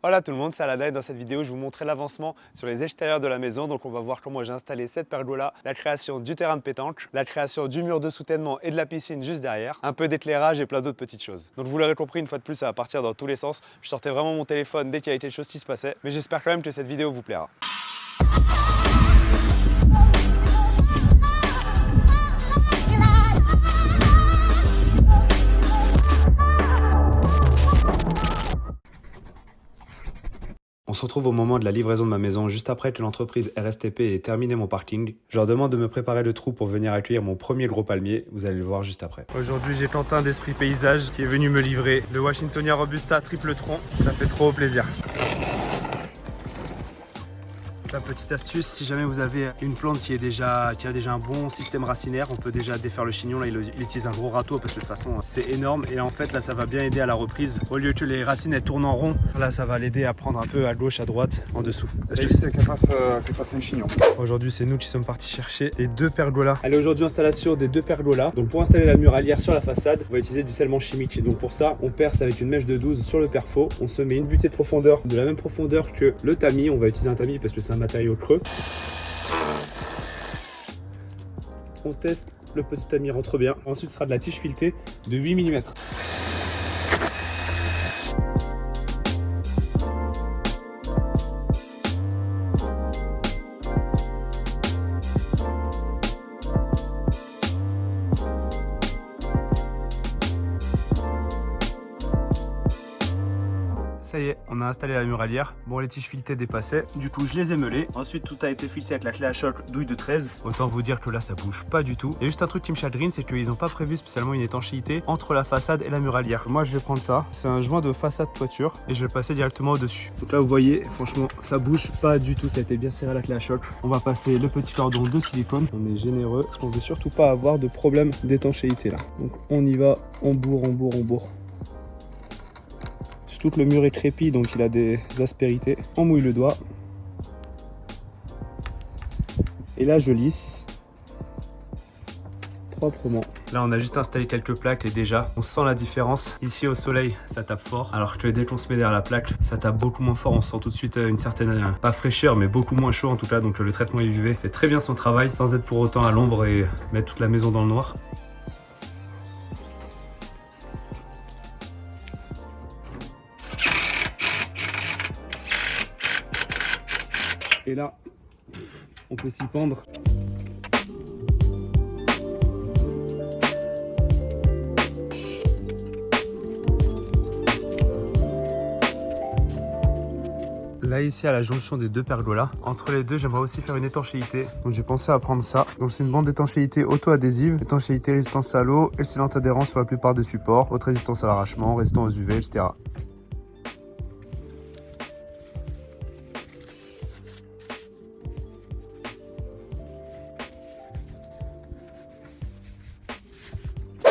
Voilà tout le monde, c'est Alada et dans cette vidéo je vous montrerai l'avancement sur les extérieurs de la maison. Donc on va voir comment j'ai installé cette pergola, la création du terrain de pétanque, la création du mur de soutènement et de la piscine juste derrière, un peu d'éclairage et plein d'autres petites choses. Donc vous l'aurez compris, une fois de plus ça va partir dans tous les sens. Je sortais vraiment mon téléphone dès qu'il y avait quelque chose qui se passait, mais j'espère quand même que cette vidéo vous plaira. On se retrouve au moment de la livraison de ma maison, juste après que l'entreprise RSTP ait terminé mon parking. Je leur demande de me préparer le trou pour venir accueillir mon premier gros palmier, vous allez le voir juste après. Aujourd'hui j'ai Quentin d'Esprit Paysage qui est venu me livrer le Washingtonia Robusta triple tronc, ça fait trop plaisir. La petite astuce, si jamais vous avez une plante qui a déjà un bon système racinaire, on peut déjà défaire le chignon. Là, il utilise un gros râteau parce que de toute façon, c'est énorme. Et en fait, là, ça va bien aider à la reprise. Au lieu que les racines elles tournent en rond, là, ça va l'aider à prendre un peu à gauche, à droite, en dessous. Éviter qu'elle fasse un chignon. Aujourd'hui, c'est nous qui sommes partis chercher les deux pergolas. Allez, aujourd'hui, installation des deux pergolas. Donc, pour installer la muralière sur la façade, on va utiliser du scellement chimique. Donc, pour ça, on perce avec une mèche de 12 sur le perfo. On se met une butée de profondeur, de la même profondeur que le tamis. On va utiliser un tamis parce que c'est un matériau creux. On teste, le petit tamis rentre bien. Ensuite, ce sera de la tige filetée de 8 mm. Ça y est, on a installé la muralière. Bon, les tiges filetées dépassaient. Du coup, je les ai meulées. Ensuite, tout a été fixé avec la clé à choc douille de 13. Autant vous dire que là, ça bouge pas du tout. Il y a juste un truc qui me chagrine, c'est qu'ils n'ont pas prévu spécialement une étanchéité entre la façade et la muralière. Moi, je vais prendre ça. C'est un joint de façade toiture et je vais le passer directement au-dessus. Donc là, vous voyez, franchement, ça bouge pas du tout. Ça a été bien serré à la clé à choc. On va passer le petit cordon de silicone. On est généreux. On veut surtout pas avoir de problème d'étanchéité là. Donc, on y va. On bourre, on bourre, on bourre. Tout le mur est crépi, donc il a des aspérités. On mouille le doigt. Et là, je lisse proprement. Là, on a juste installé quelques plaques et déjà, on sent la différence. Ici, au soleil, ça tape fort. Alors que dès qu'on se met derrière la plaque, ça tape beaucoup moins fort. On sent tout de suite une certaine, pas fraîcheur, mais beaucoup moins chaud en tout cas. Donc le traitement UV fait très bien son travail sans être pour autant à l'ombre et mettre toute la maison dans le noir. Et là, on peut s'y pendre. Là ici à la jonction des deux pergolas, entre les deux j'aimerais aussi faire une étanchéité. Donc j'ai pensé à prendre ça. Donc c'est une bande d'étanchéité auto-adhésive, étanchéité résistance à l'eau, excellente adhérence sur la plupart des supports, haute résistance à l'arrachement, résistant aux UV, etc.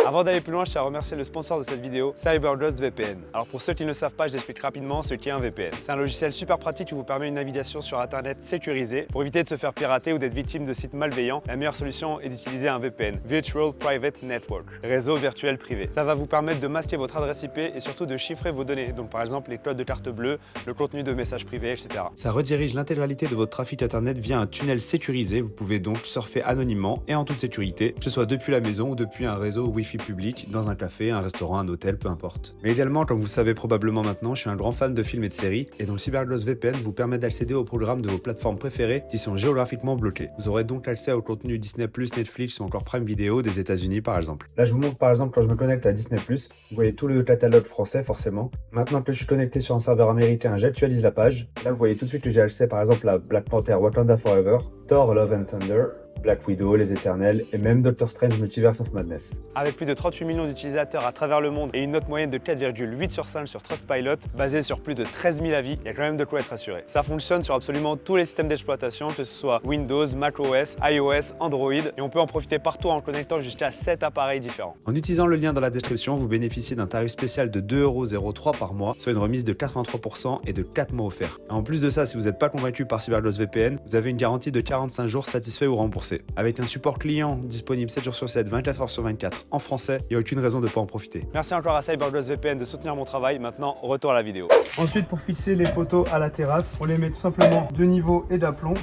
Avant d'aller plus loin, je tiens à remercier le sponsor de cette vidéo, CyberGhost VPN. Alors pour ceux qui ne le savent pas, je t'explique rapidement ce qu'est un VPN. C'est un logiciel super pratique qui vous permet une navigation sur internet sécurisée. Pour éviter de se faire pirater ou d'être victime de sites malveillants, la meilleure solution est d'utiliser un VPN, Virtual Private Network, réseau virtuel privé. Ça va vous permettre de masquer votre adresse IP et surtout de chiffrer vos données, donc par exemple les codes de carte bleue, le contenu de messages privés, etc. Ça redirige l'intégralité de votre trafic internet via un tunnel sécurisé. Vous pouvez donc surfer anonymement et en toute sécurité, que ce soit depuis la maison ou depuis un réseau Wi-Fi public, dans un café, un restaurant, un hôtel, peu importe. Mais également, comme vous savez probablement maintenant, je suis un grand fan de films et de séries, et donc CyberGhost VPN vous permet d'accéder aux programmes de vos plateformes préférées qui sont géographiquement bloqués. Vous aurez donc accès au contenu Disney+, Netflix ou encore Prime Video des États-Unis par exemple. Là, je vous montre par exemple quand je me connecte à Disney+, vous voyez tout le catalogue français forcément. Maintenant que je suis connecté sur un serveur américain, j'actualise la page. Là, vous voyez tout de suite que j'ai accès par exemple à Black Panther Wakanda Forever, Thor Love and Thunder, Black Widow, Les Éternels et même Doctor Strange Multiverse of Madness. Avec plus de 38 millions d'utilisateurs à travers le monde et une note moyenne de 4,8 sur 5 sur Trustpilot, basée sur plus de 13 000 avis, il y a quand même de quoi être rassuré. Ça fonctionne sur absolument tous les systèmes d'exploitation, que ce soit Windows, macOS, iOS, Android, et on peut en profiter partout en connectant jusqu'à 7 appareils différents. En utilisant le lien dans la description, vous bénéficiez d'un tarif spécial de 2,03 € par mois, soit une remise de 83% et de 4 mois offerts. Et en plus de ça, si vous n'êtes pas convaincu par CyberGhost VPN, vous avez une garantie de 45 jours satisfait ou remboursé. fait. Avec un support client disponible 7 jours sur 7, 24 heures sur 24 en français, il n'y a aucune raison de ne pas en profiter. Merci encore à CyberGlass VPN de soutenir mon travail. Maintenant, retour à la vidéo. Ensuite, pour fixer les photos à la terrasse, on les met tout simplement de niveau et d'aplomb.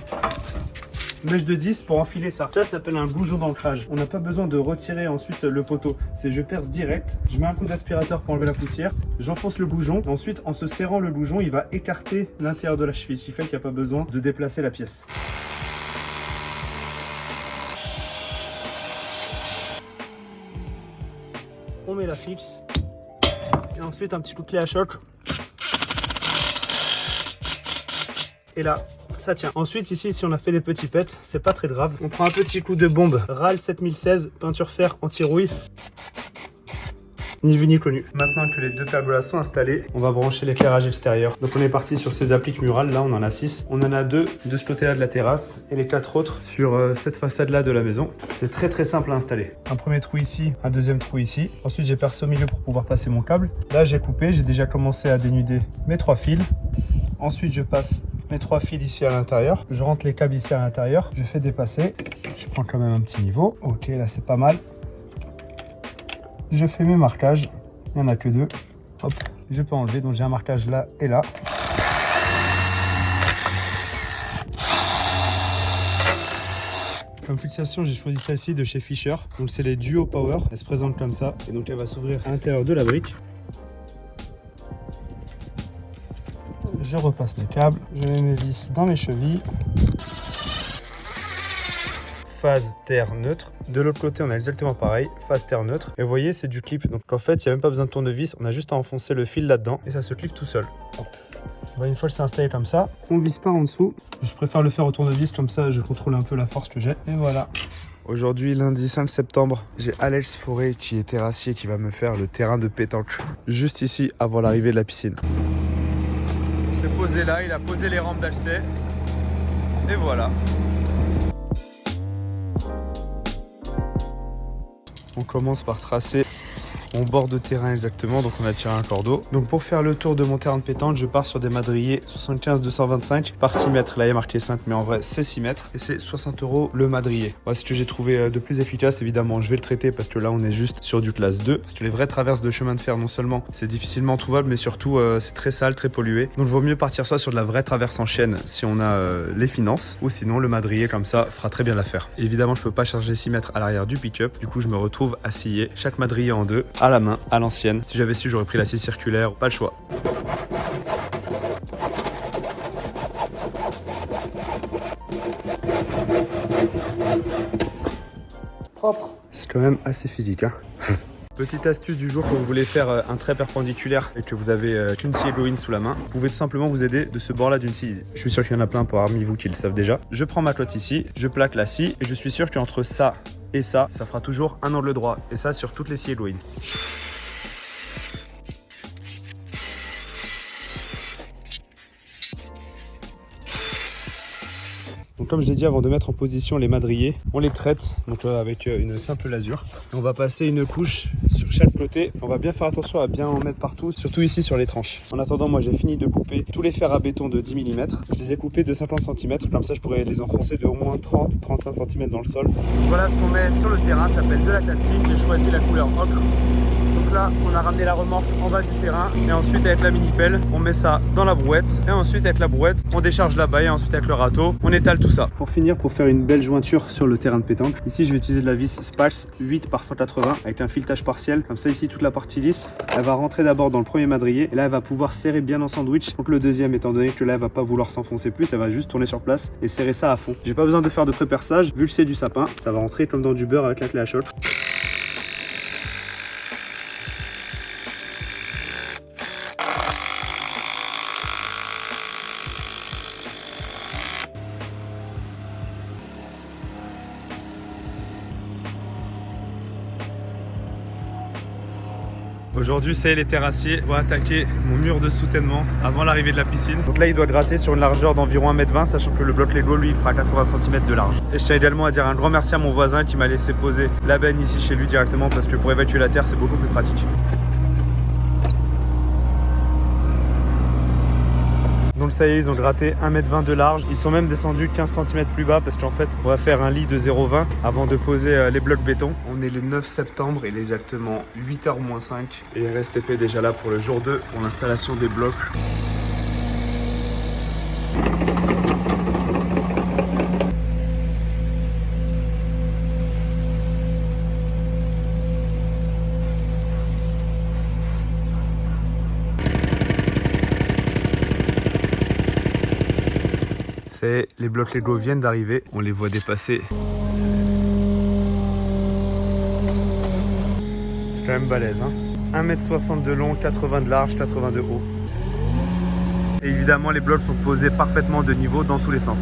Mèche de 10 pour enfiler ça. Ça s'appelle un goujon d'ancrage. On n'a pas besoin de retirer ensuite le poteau. C'est je perce direct, je mets un coup d'aspirateur pour enlever la poussière, j'enfonce le goujon. Ensuite, en se serrant le goujon, il va écarter l'intérieur de la cheville, ce qui fait qu'il n'y a pas besoin de déplacer la pièce. On met la fixe. Et ensuite, un petit coup de clé à choc. Et là, ça tient. Ensuite, ici, si on a fait des petits pets, c'est pas très grave. On prend un petit coup de bombe RAL 7016, peinture fer anti-rouille. Ni vu ni connu. Maintenant que les deux pergolas sont installées, on va brancher l'éclairage extérieur. Donc on est parti sur ces appliques murales. Là, on en a 6. On en a 2 de ce côté-là de la terrasse et les 4 autres sur cette façade-là de la maison. C'est très simple à installer. Un premier trou ici, un deuxième trou ici. Ensuite, j'ai percé au milieu pour pouvoir passer mon câble. Là, j'ai coupé. J'ai déjà commencé à dénuder mes 3 fils. Ensuite, je passe mes 3 fils ici à l'intérieur. Je rentre les câbles ici à l'intérieur. Je fais dépasser. Je prends quand même un petit niveau. Ok, là, c'est pas mal. Je fais mes marquages. Il n'y en a que 2. Hop, je peux enlever. Donc, j'ai un marquage là et là. Comme fixation, j'ai choisi celle-ci de chez Fisher. Donc, c'est les Duo Power. Elle se présente comme ça. Et donc, elle va s'ouvrir à l'intérieur de la brique. Je repasse mes câbles, je mets mes vis dans mes chevilles. Phase terre neutre. De l'autre côté, on a exactement pareil, phase terre neutre. Et vous voyez, c'est du clip. Donc en fait, il n'y a même pas besoin de tournevis. On a juste à enfoncer le fil là-dedans et ça se clip tout seul. Une fois que c'est installé comme ça, on ne visse pas en dessous. Je préfère le faire au tournevis, comme ça je contrôle un peu la force que j'ai. Et voilà. Aujourd'hui, lundi 5 septembre, j'ai Alex Forêt qui est terrassier qui va me faire le terrain de pétanque. Juste ici, avant l'arrivée de la piscine. Il s'est posé là, il a posé les rampes d'accès. Et voilà. On commence par tracer mon bord de terrain exactement, donc on a tiré un cordeau. Donc pour faire le tour de mon terrain de pétanque, je pars sur des madriers 75-225 par 6 mètres. Là il y a marqué 5, mais en vrai c'est 6 mètres et c'est 60 € le madrier. Voilà ce que j'ai trouvé de plus efficace. Évidemment je vais le traiter parce que là on est juste sur du classe 2. Parce que les vraies traverses de chemin de fer, non seulement c'est difficilement trouvable, mais surtout c'est très sale, très pollué. Donc il vaut mieux partir soit sur de la vraie traverse en chaîne si on a les finances, ou sinon le madrier comme ça fera très bien l'affaire. Évidemment je peux pas charger 6 mètres à l'arrière du pick-up, du coup je me retrouve à scier chaque madrier en deux à la main, à l'ancienne. Si j'avais su, j'aurais pris la scie circulaire, pas le choix. Propre. C'est quand même assez physique, hein. Petite astuce du jour, quand vous voulez faire un trait perpendiculaire et que vous avez une scie Egoin sous la main, vous pouvez tout simplement vous aider de ce bord-là d'une scie. Je suis sûr qu'il y en a plein parmi vous qui le savent déjà. Je prends ma clotte ici, je plaque la scie et je suis sûr qu'entre ça et ça fera toujours un angle droit. Et ça sur toutes les scies Egoin. Donc comme je l'ai dit, avant de mettre en position les madriers, on les traite donc avec une simple lasure. On va passer une couche sur chaque côté. On va bien faire attention à bien en mettre partout, surtout ici sur les tranches. En attendant, moi j'ai fini de couper tous les fers à béton de 10 mm. Je les ai coupés de 50 cm, comme ça je pourrais les enfoncer de au moins 30-35 cm dans le sol. Voilà ce qu'on met sur le terrain, ça s'appelle de la castine. J'ai choisi la couleur ocre. Donc là, on a ramené la remorque en bas du terrain et ensuite avec la mini-pelle, on met ça dans la brouette et ensuite avec la brouette, on décharge là-bas et ensuite avec le râteau, on étale tout ça. Pour finir, pour faire une belle jointure sur le terrain de pétanque, ici je vais utiliser de la vis Spals 8 par 180 avec un filetage partiel. Comme ça ici toute la partie lisse, elle va rentrer d'abord dans le premier madrier et là elle va pouvoir serrer bien en sandwich. Donc le deuxième, étant donné que là elle va pas vouloir s'enfoncer plus, elle va juste tourner sur place et serrer ça à fond. J'ai pas besoin de faire de pré-perçage, vu que c'est du sapin, ça va rentrer comme dans du beurre avec la clé à choc. Aujourd'hui, c'est les terrassiers vont attaquer mon mur de soutènement avant l'arrivée de la piscine. Donc là, il doit gratter sur une largeur d'environ 1,20 m, sachant que le bloc Lego, lui, fera 80 cm de large. Et je tiens également à dire un grand merci à mon voisin qui m'a laissé poser la benne ici chez lui directement, parce que pour évacuer la terre, c'est beaucoup plus pratique. Donc ça y est, ils ont gratté 1,20 m de large. Ils sont même descendus 15 cm plus bas parce qu'en fait, on va faire un lit de 0,20 avant de poser les blocs béton. On est le 9 septembre, il est exactement 8h moins 5. Et RSTP est déjà là pour le jour 2 pour l'installation des blocs. Les blocs Lego viennent d'arriver, on les voit dépasser. C'est quand même balèze, hein. 1,60 m de long, 80 de large, 80 de haut. Et évidemment, les blocs sont posés parfaitement de niveau dans tous les sens.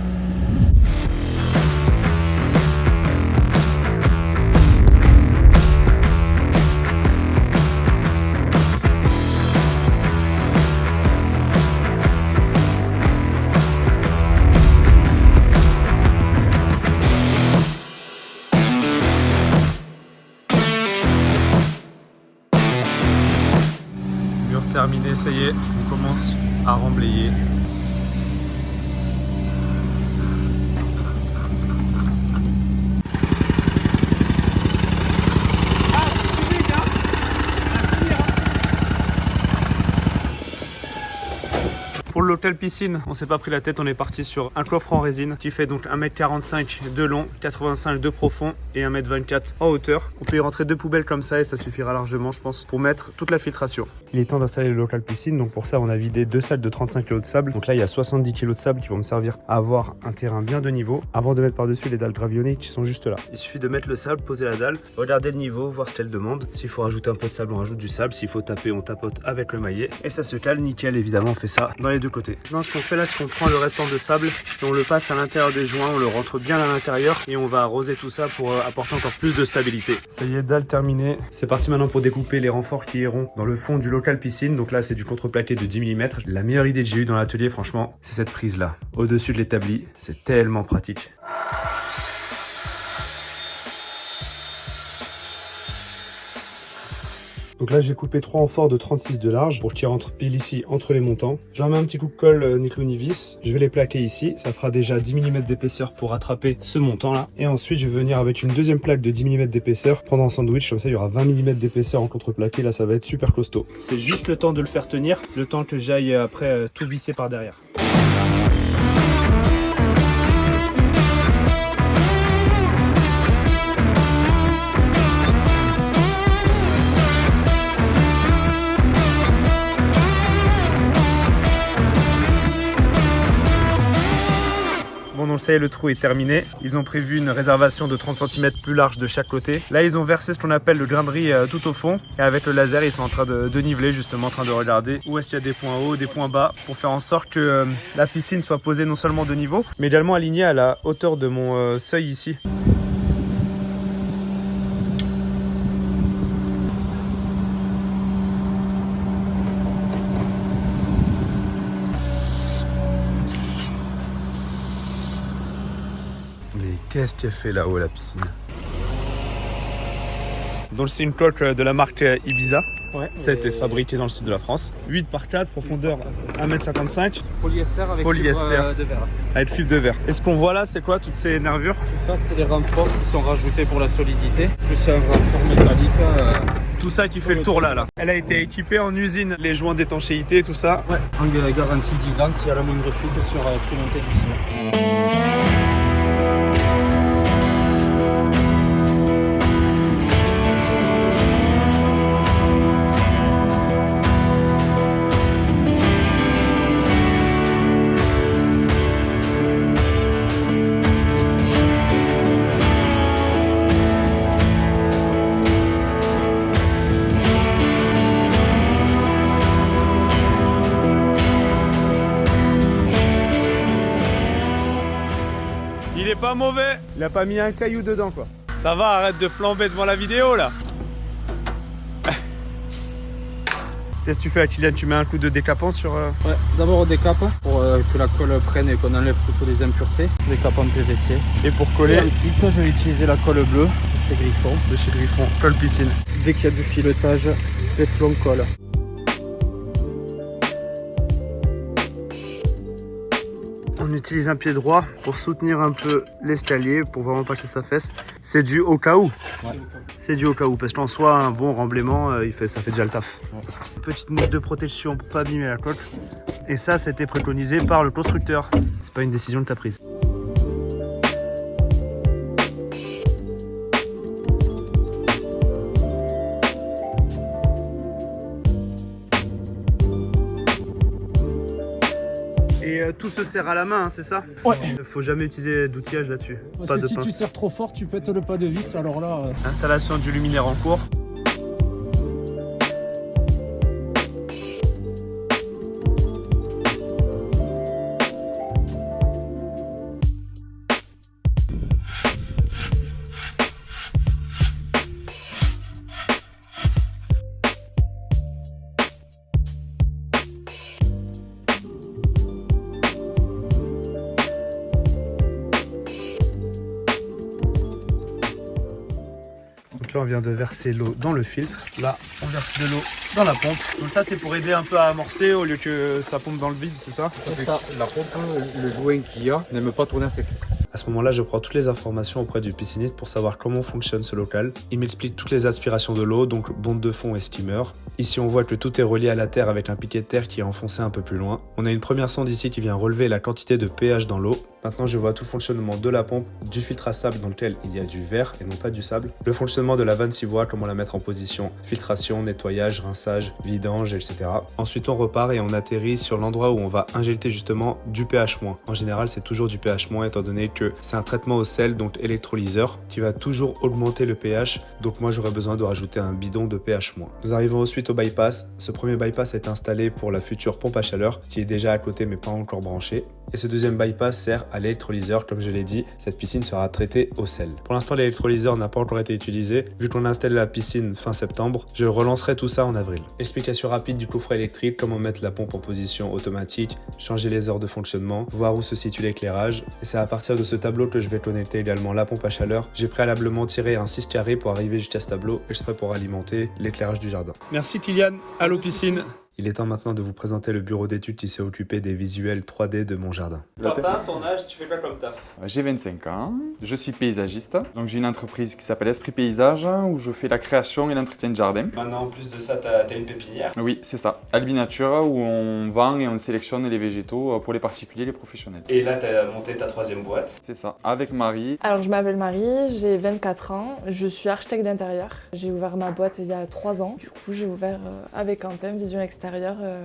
Terminé, ça y est, on commence à remblayer. Pour l'hôtel piscine, on s'est pas pris la tête, on est parti sur un coffre en résine qui fait donc 1,45 m de long, 85 de profond et 1,24 m en hauteur. On peut y rentrer 2 poubelles comme ça et ça suffira largement, je pense, pour mettre toute la filtration. Il est temps d'installer le local piscine, donc pour ça on a vidé 2 salles de 35 kg de sable. Donc là il y a 70 kg de sable qui vont me servir à avoir un terrain bien de niveau avant de mettre par-dessus les dalles gravioniques qui sont juste là. Il suffit de mettre le sable, poser la dalle, regarder le niveau, voir ce qu'elle demande. S'il faut rajouter un peu de sable, on rajoute du sable. S'il faut taper, on tapote avec le maillet et ça se cale nickel. Évidemment on fait ça dans les deux côtés. Non, ce qu'on fait là, c'est qu'on prend le restant de sable et on le passe à l'intérieur des joints, on le rentre bien à l'intérieur et on va arroser tout ça pour apporter encore plus de stabilité. Ça y est, dalle terminée. C'est parti maintenant pour découper les renforts qui iront dans le fond du local piscine. Donc là, c'est du contreplaqué de 10 mm. La meilleure idée que j'ai eue dans l'atelier, franchement, c'est cette prise là, au-dessus de l'établi. C'est tellement pratique. Donc là j'ai coupé 3 renforts de 36 de large pour qu'ils rentrent pile ici entre les montants. Je leur mets un petit coup de colle Niclou-Nivis. Je vais les plaquer ici. Ça fera déjà 10 mm d'épaisseur pour rattraper ce montant là. Et ensuite je vais venir avec une deuxième plaque de 10 mm d'épaisseur, prendre en sandwich. Comme ça il y aura 20 mm d'épaisseur en contreplaqué. Là ça va être super costaud. C'est juste le temps de le faire tenir, le temps que j'aille après tout visser par derrière. Donc ça y est, le trou est terminé. Ils ont prévu une réservation de 30 cm plus large de chaque côté. Là ils ont versé ce qu'on appelle le grain de riz tout au fond. Et avec le laser ils sont en train de niveler, justement en train de regarder où est-ce qu'il y a des points hauts, des points bas, pour faire en sorte que la piscine soit posée non seulement de niveau, mais également alignée à la hauteur de mon seuil ici. Qu'est-ce qu'elle fait là-haut la piscine? Donc c'est une coque de la marque Ibiza. Ouais, ça a été fabriqué dans le sud de la France. 8 par 4, profondeur 1,55 m. Polyester avec Polyester fibre de verre. Avec fibre de verre. Et ce qu'on voit là, c'est quoi toutes ces nervures? Ça, c'est les renforts qui sont rajoutés pour la solidité. Plus un renfort métallique. Tout ça qui fait le tour là. Elle a été équipée en usine, les joints d'étanchéité, tout ça. Ouais, en garantie 10 ans s'il y a la moindre fuite sur ce qui est monté du ciment. Pas mauvais. Il a pas mis un caillou dedans quoi. Ça va, arrête de flamber devant la vidéo là. Qu'est-ce que tu fais là, Kylian? Tu mets un coup de décapant sur... Ouais, d'abord on décape pour que la colle prenne et qu'on enlève toutes les impuretés. Décape en PVC. Et pour coller, ensuite je vais utiliser la colle bleue de chez Griffon. De chez Griffon, colle piscine. Dès qu'il y a du filetage, Teflon colle. On utilise un pied droit pour soutenir un peu l'escalier, pour vraiment pas que ça s'affaisse. C'est dû au cas où. Ouais. C'est dû au cas où, parce qu'en soi, un bon remblaiement, ça fait déjà le taf. Ouais. Petite mousse de protection pour pas abîmer la coque. Et ça, c'était préconisé par le constructeur. C'est pas une décision de ta prise. Et tout se serre à la main, hein, c'est ça? Ouais. Faut jamais utiliser d'outillage là-dessus. Parce Pas que de si pince. tu serres trop fort, tu pètes le pas de vis, alors là... Installation du luminaire en cours. Donc là, on vient de verser l'eau dans le filtre. Là, on verse de l'eau dans la pompe. Donc ça, c'est pour aider un peu à amorcer au lieu que ça pompe dans le vide, c'est ça? C'est ça, la pompe, le joint qu'il y a, n'aime pas tourner à sec. À ce moment-là, je prends toutes les informations auprès du pisciniste pour savoir comment fonctionne ce local. Il m'explique toutes les aspirations de l'eau, donc bonde de fond et steamer. Ici, on voit que tout est relié à la terre avec un piquet de terre qui est enfoncé un peu plus loin. On a une première sonde ici qui vient relever la quantité de pH dans l'eau. Maintenant, je vois tout le fonctionnement de la pompe, du filtre à sable dans lequel il y a du verre et non pas du sable. Le fonctionnement de la vanne 6 voies, comment la mettre en position, filtration, nettoyage, rinçage, vidange, etc. Ensuite, on repart et on atterrit sur l'endroit où on va injecter justement du pH-. En général, c'est toujours du pH- étant donné que c'est un traitement au sel, donc électrolyseur, qui va toujours augmenter le pH. Donc moi, j'aurais besoin de rajouter un bidon de pH-. Nous arrivons ensuite au bypass. Ce premier bypass est installé pour la future pompe à chaleur, qui est déjà à côté mais pas encore branchée. Et ce deuxième bypass sert à l'électrolyseur, comme je l'ai dit, cette piscine sera traitée au sel. Pour l'instant, l'électrolyseur n'a pas encore été utilisé. Vu qu'on a installé la piscine fin septembre, je relancerai tout ça en avril. Explication rapide du coffret électrique, comment mettre la pompe en position automatique, changer les heures de fonctionnement, voir où se situe l'éclairage. Et c'est à partir de ce tableau que je vais connecter également la pompe à chaleur. J'ai préalablement tiré un 6 carré pour arriver jusqu'à ce tableau, exprès pour alimenter l'éclairage du jardin. Merci Kylian, allô piscine. Il est temps maintenant de vous présenter le bureau d'études qui s'est occupé des visuels 3D de mon jardin. Quentin, ton âge, tu fais quoi comme taf? J'ai 25 ans, je suis paysagiste, donc j'ai une entreprise qui s'appelle Esprit Paysage où je fais la création et l'entretien de jardin. Maintenant, en plus de ça, t'as une pépinière. Oui, c'est ça, Albinature où on vend et on sélectionne les végétaux pour les particuliers et les professionnels. Et là, t'as monté ta troisième boîte. C'est ça, avec Marie. Alors je m'appelle Marie, j'ai 24 ans, je suis architecte d'intérieur. J'ai ouvert ma boîte il y a 3 ans. Du coup j'ai ouvert avec Quentin Vision Extérieure.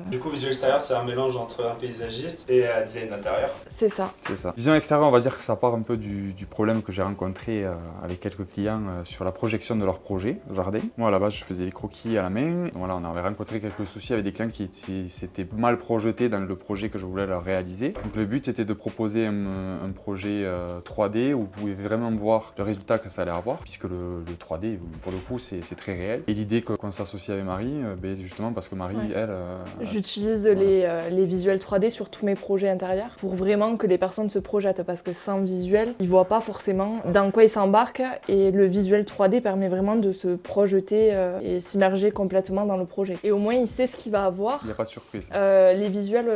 Du coup, Vision Extérieure, c'est un mélange entre un paysagiste et un design d'intérieur. C'est ça. C'est ça. Vision extérieure, on va dire que ça part un peu du problème que j'ai rencontré avec quelques clients sur la projection de leur projet de jardin. Moi à la base je faisais les croquis à la main. Voilà, on avait rencontré quelques soucis avec des clients qui s'étaient mal projetés dans le projet que je voulais leur réaliser. Donc le but c'était de proposer un projet 3D où vous pouvez vraiment voir le résultat que ça allait avoir, puisque le 3D pour le coup c'est très réel. Et l'idée qu'on s'associe avec Marie, justement parce que Marie, Ouais. elle... J'utilise les visuels 3D sur tous mes projets intérieurs pour vraiment que les personnes se projettent, parce que sans visuel, ils voient pas forcément dans quoi ils s'embarquent, et le visuel 3D permet vraiment de se projeter et s'immerger complètement dans le projet. Et au moins il sait ce qu'il va avoir. Il n'y a pas de surprise. Les visuels,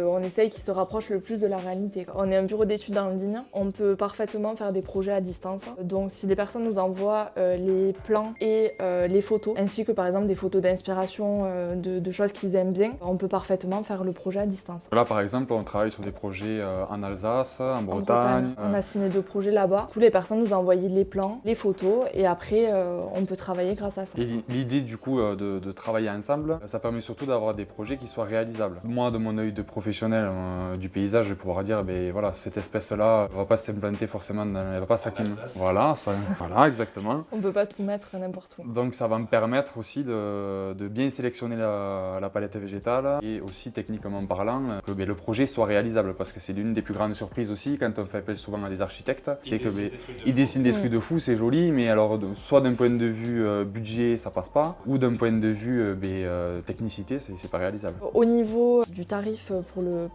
on essaye qu'ils se rapprochent le plus de la réalité. On est un bureau d'études en ligne, on peut parfaitement faire des projets à distance. Donc si les personnes nous envoient les plans et les photos, ainsi que par exemple des photos d'inspiration de choses qu'ils aiment bien, on peut parfaitement faire le projet à distance. Là par exemple on travaille sur des projets en Alsace, en En Bretagne. on a signé 2 projets là-bas. Du coup, les personnes nous envoient les plans, les photos, et après on peut travailler grâce à ça. Et l'idée du coup de travailler ensemble, ça permet surtout d'avoir des projets qui soient réalisables. Moi de mon œil de professionnel du paysage, je vais pouvoir dire voilà, cette espèce-là va pas s'implanter forcément, elle va pas s'acclimater. Voilà, voilà, exactement. On peut pas tout mettre n'importe où. Donc ça va me permettre aussi de bien sélectionner la palette végétale et aussi techniquement parlant que le projet soit réalisable, parce que c'est l'une des plus grandes surprises aussi quand on fait appel souvent à des architectes, c'est que ils dessinent des trucs de fou, c'est joli, mais alors soit d'un point de vue budget ça passe pas, ou d'un point de vue technicité c'est pas réalisable. Au niveau du tarif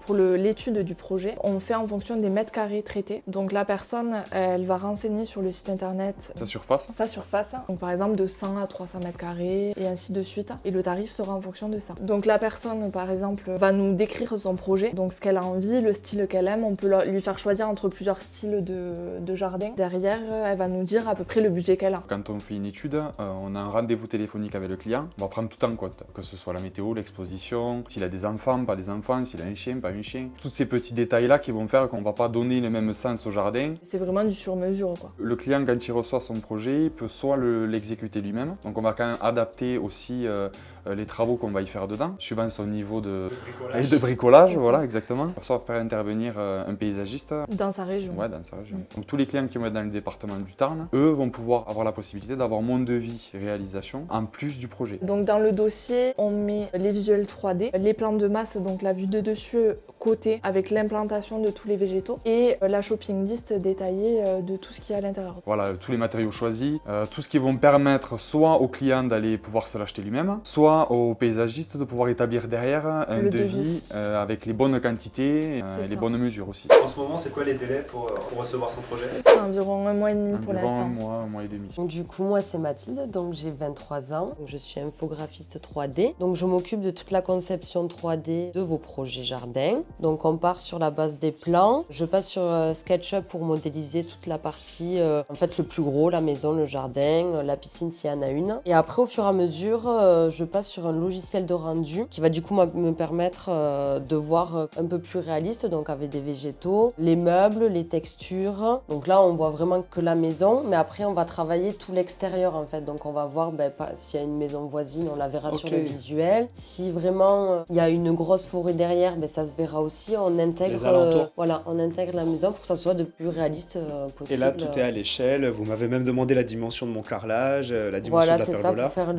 pour l'étude du projet, on fait en fonction des mètres carrés traités. Donc la personne, elle va renseigner sur le site internet Sa surface. sa surface, donc par exemple de 100 à 300 mètres carrés et ainsi de suite. Et le tarif sera en fonction de ça. ça. Donc la personne, par exemple, va nous décrire son projet, donc ce qu'elle a envie, le style qu'elle aime. On peut lui faire choisir entre plusieurs styles de jardin. Derrière, elle va nous dire à peu près le budget qu'elle a. Quand on fait une étude, on a un rendez-vous téléphonique avec le client. On va prendre tout en compte, que ce soit la météo, l'exposition, s'il a des enfants, pas des enfants, s'il a un chien, pas un chien. Tous ces petits détails-là qui vont faire qu'on va pas donner le même sens au jardin. C'est vraiment du sur-mesure, quoi. Le client, quand il reçoit son projet, il peut soit l'exécuter lui-même. Donc on va quand même adapter aussi les travaux qu'on va y faire dedans, suivant son niveau de bricolage, voilà, exactement. Soit faire intervenir un paysagiste. Dans sa région. Ouais, dans sa région. Donc tous les clients qui vont être dans le département du Tarn, eux vont pouvoir avoir la possibilité d'avoir mon devis réalisation en plus du projet. Donc dans le dossier, on met les visuels 3D, les plans de masse, donc la vue de dessus côté avec l'implantation de tous les végétaux et la shopping list détaillée de tout ce qu'il y a à l'intérieur. Voilà, tous les matériaux choisis, tout ce qui vont permettre soit au client d'aller pouvoir se l'acheter lui-même, soit au paysagiste de pouvoir établir derrière un devis avec les bonnes quantités et les bonnes mesures aussi. En ce moment, c'est quoi les délais pour recevoir son projet? C'est environ 1 mois et demi pour Environ l'instant. un mois et demi. Donc, du coup, moi c'est Mathilde, donc j'ai 23 ans, donc, je suis infographiste 3D. Donc je m'occupe de toute la conception 3D de vos projets jardins. Donc on part sur la base des plans, je passe sur SketchUp pour modéliser toute la partie, en fait le plus gros, la maison, le jardin, la piscine s'il y en a une. Et après au fur et à mesure, je passe sur un logiciel de rendu qui va du coup me permettre de voir un peu plus réaliste, donc avec des végétaux, les meubles, les textures. Donc là on voit vraiment que la maison, mais après on va travailler tout l'extérieur en fait. Donc on va voir s'il y a une maison voisine, on la verra sur le visuel. Si vraiment il y a une grosse forêt derrière, ça se verra aussi. On intègre, on intègre la maison pour que ça soit de plus réaliste possible. Et là, tout est à l'échelle. Vous m'avez même demandé la dimension de mon carrelage, la dimension de la pergola. Voilà, c'est ça, pour faire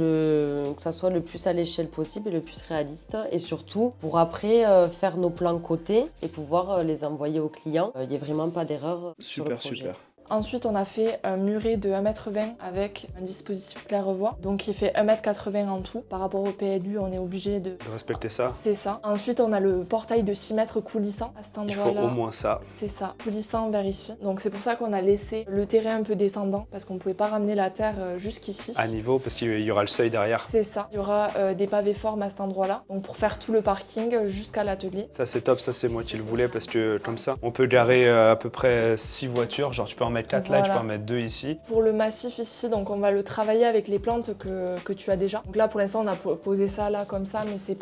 que ça soit le plus à l'échelle possible et le plus réaliste. Et surtout, pour après faire nos plans cotés et pouvoir les envoyer aux clients. Il n'y a vraiment pas d'erreur sur le projet. Super. Ensuite, on a fait un muret de 1,20 m avec un dispositif claire-voie, donc qui fait 1,80 m en tout. Par rapport au PLU, on est obligé de respecter ça. C'est ça. Ensuite, on a le portail de 6 mètres coulissant à cet endroit-là. Il faut au moins ça. C'est ça, coulissant vers ici. Donc c'est pour ça qu'on a laissé le terrain un peu descendant, parce qu'on ne pouvait pas ramener la terre jusqu'ici. À niveau, parce qu'il y aura le seuil derrière. C'est ça. Il y aura des pavés formes à cet endroit-là, donc pour faire tout le parking jusqu'à l'atelier. Ça c'est top, ça c'est moi qui le voulais, parce que comme ça, on peut garer à peu près 6 voitures. Genre tu peux en mettre 4 là, tu peux en mettre 2 ici. Pour le massif ici, donc on va le travailler avec les plantes que tu as déjà. Donc là pour l'instant on a posé ça là comme ça, mais c'est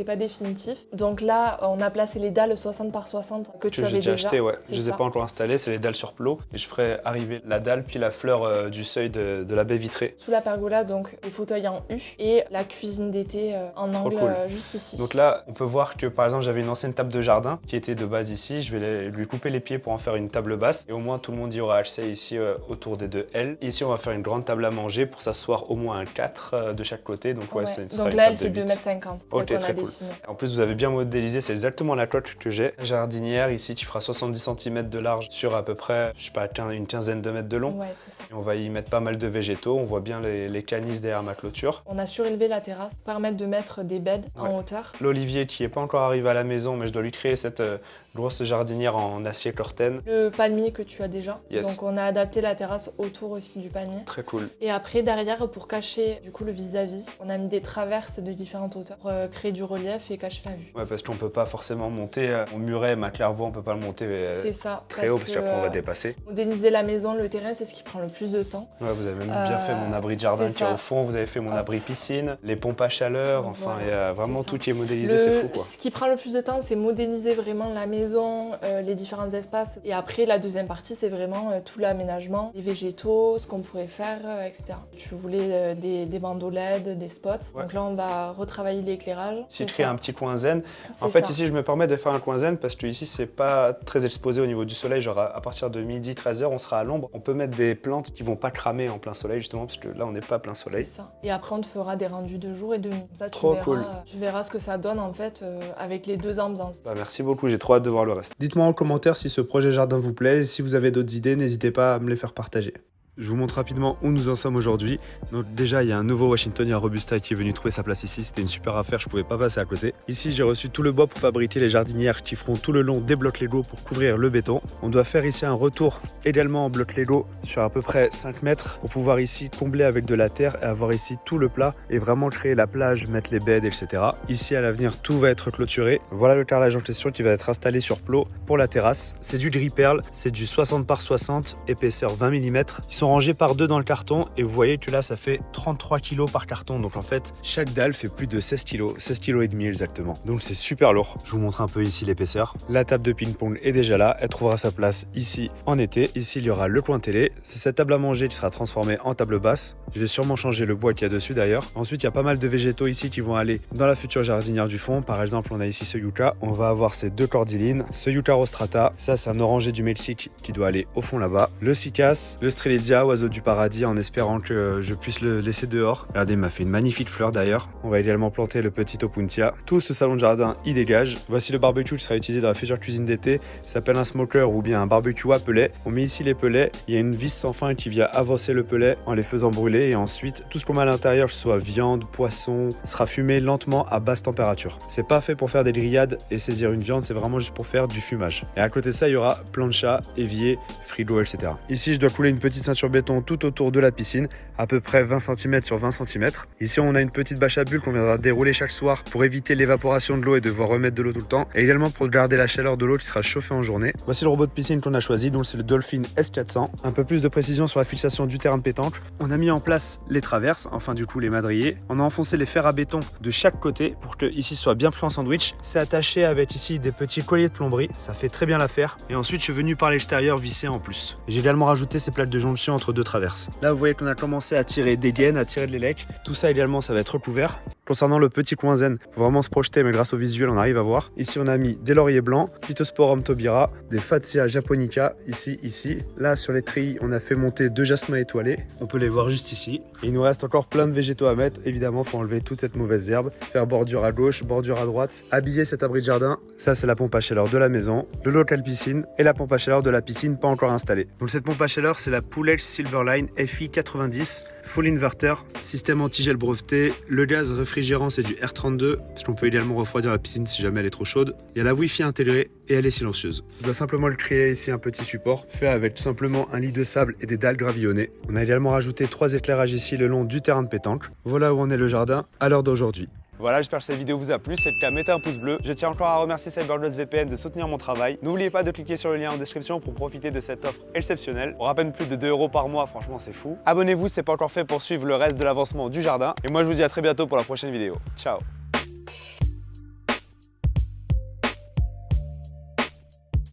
pas définitif. Donc là on a placé les dalles 60 par 60 que tu avais déjà acheté, ouais. Je les ai ça. pas encore installées, c'est les dalles sur plot. Et je ferai arriver la dalle puis la fleur du seuil de la baie vitrée. Sous la pergola, donc les fauteuils en U et la cuisine d'été en angle juste ici. Donc là on peut voir que par exemple j'avais une ancienne table de jardin qui était de base ici. Je vais lui couper les pieds pour en faire une table basse. Et au moins tout le monde y aura accès ici autour des deux L. Ici on va faire une grande table à manger pour s'asseoir au moins un 4 de chaque côté. Donc ouais, donc là elle fait 2,50 m, celle qu'on a dessinée. En plus vous avez bien modélisé, c'est exactement la coque que j'ai. Jardinière ici qui fera 70 cm de large sur à peu près, je sais pas, une quinzaine de mètres de long. Ouais, c'est ça. Et on va y mettre pas mal de végétaux, on voit bien les canisses derrière ma clôture. On a surélevé la terrasse pour permettre de mettre des beds en hauteur. L'olivier qui n'est pas encore arrivé à la maison, mais je dois lui créer cette grosse jardinière en acier corten. Le palmier que tu as déjà. Yes. Donc on a adapté la terrasse autour aussi du palmier. Très cool. Et après derrière, pour cacher du coup le vis-à-vis, on a mis des traverses de différentes hauteurs pour créer du relief et cacher la vue. Ouais, parce qu'on peut pas forcément monter mon muret, ma claire-voie, on peut pas le monter c'est ça, très haut parce qu'après on va dépasser. Modéliser la maison, le terrain, c'est ce qui prend le plus de temps. Ouais, vous avez même bien fait mon abri de jardin qui est au fond, vous avez fait mon abri piscine, les pompes à chaleur, enfin il y a vraiment tout qui est modélisé, c'est fou quoi. Ce qui prend le plus de temps, c'est modéliser vraiment la maison, les différents espaces. Et après, la deuxième partie, c'est vraiment tout l'aménagement, les végétaux, ce qu'on pourrait faire, etc. Tu voulais des bandeaux LED, des spots. Ouais. Donc là, on va retravailler l'éclairage. Si tu crées un petit coin zen. En fait, ici, je me permets de faire un coin zen parce que ici, c'est pas très exposé au niveau du soleil. Genre, à partir de midi, 13h, on sera à l'ombre. On peut mettre des plantes qui vont pas cramer en plein soleil, justement, parce que là, on n'est pas à plein soleil. C'est ça. Et après, on te fera des rendus de jour et de nuit. Ça, tu verras ce que ça donne, en fait, avec les deux ambiances. Bah, merci beaucoup, j'ai trop hâte de voir le reste. Dites-moi en commentaire si ce projet jardin vous plaît et si vous avez d'autres idées, n'hésitez pas à me les faire partager. Je vous montre rapidement où nous en sommes aujourd'hui. Donc déjà, il y a un nouveau Washingtonien Robusta qui est venu trouver sa place ici. C'était une super affaire, je pouvais pas passer à côté. Ici, j'ai reçu tout le bois pour fabriquer les jardinières qui feront tout le long des blocs Lego pour couvrir le béton. On doit faire ici un retour également en bloc Lego sur à peu près 5 mètres pour pouvoir ici combler avec de la terre et avoir ici tout le plat et vraiment créer la plage, mettre les beds, etc. Ici, à l'avenir, tout va être clôturé. Voilà le carrelage en question qui va être installé sur plot pour la terrasse. C'est du gris perle, c'est du 60 par 60, épaisseur 20 mm. Ils sont rangés par deux dans le carton et vous voyez que là ça fait 33 kg par carton, donc en fait chaque dalle fait plus de 16 kg, 16 kg et demi exactement, donc c'est super lourd. Je vous montre un peu ici l'épaisseur. La table de ping-pong est déjà là, elle trouvera sa place ici en été. Ici il y aura le coin télé, c'est cette table à manger qui sera transformée en table basse. Je vais sûrement changer le bois qu'il y a dessus d'ailleurs. Ensuite il y a pas mal de végétaux ici qui vont aller dans la future jardinière du fond. Par exemple on a ici ce yucca, on va avoir ces deux cordylines, ce yucca rostrata, ça c'est un oranger du Mexique qui doit aller au fond là-bas, le cycas, le strelitzia, oiseau du paradis, en espérant que je puisse le laisser dehors. Regardez, il m'a fait une magnifique fleur d'ailleurs. On va également planter le petit opuntia. Tout ce salon de jardin y dégage. Voici le barbecue qui sera utilisé dans la future cuisine d'été. Ça s'appelle un smoker ou bien un barbecue à pellet. On met ici les pellets. Il y a une vis sans fin qui vient avancer le pellet en les faisant brûler. Et ensuite, tout ce qu'on met à l'intérieur, que ce soit viande, poisson, sera fumé lentement à basse température. C'est pas fait pour faire des grillades et saisir une viande, c'est vraiment juste pour faire du fumage. Et à côté de ça, il y aura plancha, évier, frigo, etc. Ici, je dois couler une petite ceinture béton tout autour de la piscine, à peu près 20 cm sur 20 cm. Ici, on a une petite bâche à bulles qu'on viendra dérouler chaque soir pour éviter l'évaporation de l'eau et devoir remettre de l'eau tout le temps. Et également pour garder la chaleur de l'eau qui sera chauffée en journée. Voici le robot de piscine qu'on a choisi, donc c'est le Dolphin S400. Un peu plus de précision sur la fixation du terrain de pétanque. On a mis en place les traverses, enfin du coup les madriers. On a enfoncé les fers à béton de chaque côté pour que ici soit bien pris en sandwich. C'est attaché avec ici des petits colliers de plomberie, ça fait très bien l'affaire. Et ensuite, je suis venu par l'extérieur visser en plus. J'ai également rajouté ces plaques de jonction entre deux traverses. Là, vous voyez qu'on a commencé à tirer des gaines, à tirer de l'élec. Tout ça également, ça va être recouvert. Concernant le petit coin zen, faut vraiment se projeter, mais grâce au visuel, on arrive à voir. Ici, on a mis des lauriers blancs, Phytosporum tobira, des Fatsia japonica, ici. Là, sur les treillis, on a fait monter deux jasmins étoilés. On peut les voir juste ici. Et il nous reste encore plein de végétaux à mettre. Évidemment, faut enlever toute cette mauvaise herbe, faire bordure à gauche, bordure à droite, habiller cet abri de jardin. Ça, c'est la pompe à chaleur de la maison, le local piscine et la pompe à chaleur de la piscine pas encore installée. Donc cette pompe à chaleur, c'est la Pouletch Silverline FI 90, full inverter, système anti-gel breveté. Le gaz réfrigérant, c'est du R32, parce qu'on peut également refroidir la piscine si jamais elle est trop chaude. Il y a la Wi-Fi intégrée et elle est silencieuse. On doit simplement le créer ici un petit support, fait avec tout simplement un lit de sable et des dalles gravillonnées. On a également rajouté 3 éclairages ici le long du terrain de pétanque. Voilà où en est le jardin à l'heure d'aujourd'hui. Voilà, j'espère que cette vidéo vous a plu. Si c'est le cas, mettez un pouce bleu. Je tiens encore à remercier CyberGlass VPN de soutenir mon travail. N'oubliez pas de cliquer sur le lien en description pour profiter de cette offre exceptionnelle. On rappelle plus de 2 € par mois, franchement c'est fou. Abonnez-vous si ce n'est pas encore fait pour suivre le reste de l'avancement du jardin. Et moi je vous dis à très bientôt pour la prochaine vidéo. Ciao.